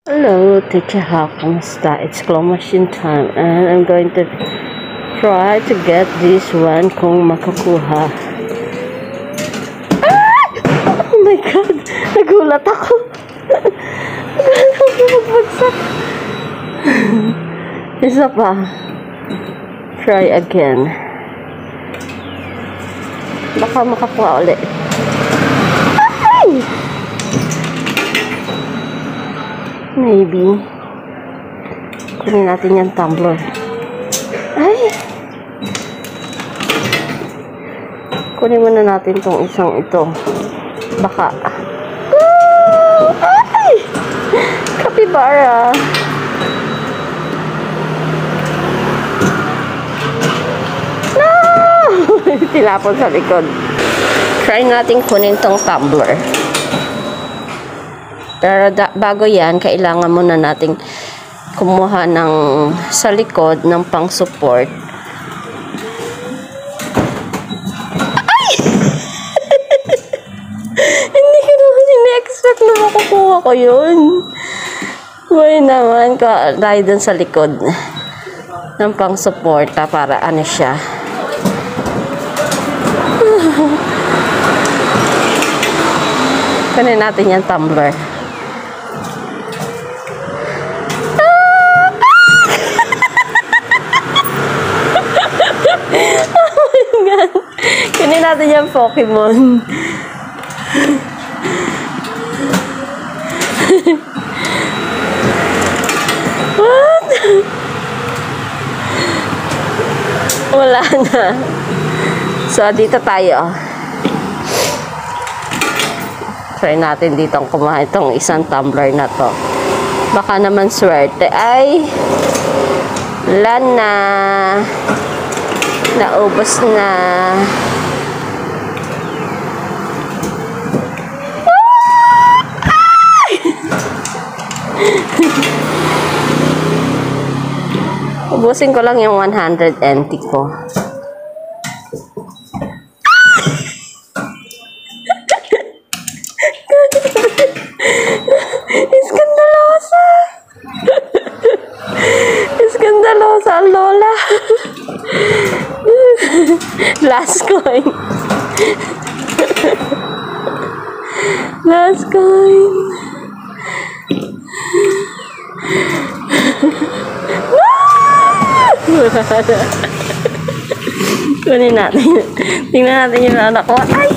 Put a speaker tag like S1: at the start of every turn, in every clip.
S1: Hello, Teacher Ha, kumusta? It's claw machine time and I'm going to try to get this one kung makakuha. Ah! Oh my God! Nagulat ako! Nagbagsak! Isa pa. Try again. Baka makakuha ulit. Ay! Maybe. Kunin natin yung tumbler. Ay! Kunin muna natin tong isang ito. Baka. Ay! Capybara! No! Tinapon sa likod. Try natin kunin tong tumbler. Pero bago yan, kailangan muna nating kumuha ng sa likod ng pang-support. Ay! Hindi ko naman in-expect na makukuha ko yun. May naman ko tayo dun sa likod ng pang-support para ano siya. Kunin natin yung tumbler. Kunin natin yung Pokemon. What? Wala na. So, dito tayo. Try natin ditong kumain itong isang tumbler na to. Baka naman swerte ay wala na. Naubos na. Ubusin ko lang yung 100 NT ko. Iskandalosa! Iskandalosa ang lola! Last coin. Last coin. Kunin natin. Tingnan natin yung anak ko. Ay!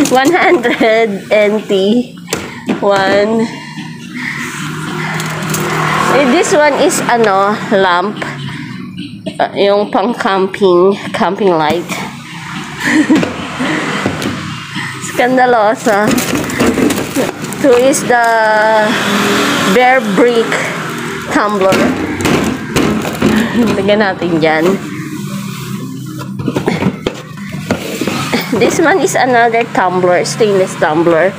S1: 100 NT. One. This one is ano, lamp. Yung pang camping light. Skandalosa. Two is the Bear Brick tumbler. Lagyan natin dyan. This one is another tumbler, stainless tumbler.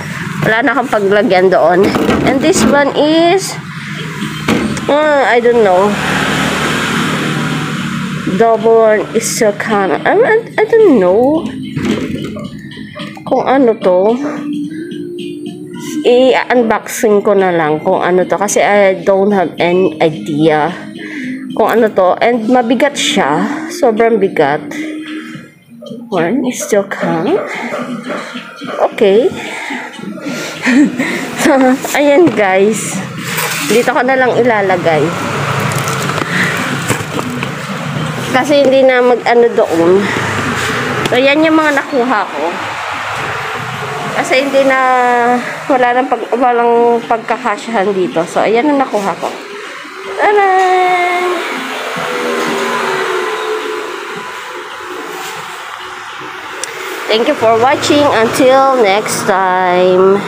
S1: Wala na akong paglagyan doon. And this one is I don't know. Double one is Silcana. I don't know kung ano to. I-unboxing ko na lang kung ano to kasi I don't have any idea kung ano to. And mabigat siya. Sobrang bigat. One is Silcana. Okay. So, ayan guys. Dito ko na lang ilalagay. Kasi hindi na mag-ano doon. So, yan yung mga nakuha ko. Kasi hindi na, walang pagkakasyahan dito. So, ayan ang nakuha ko. Taray! Thank you for watching. Until next time.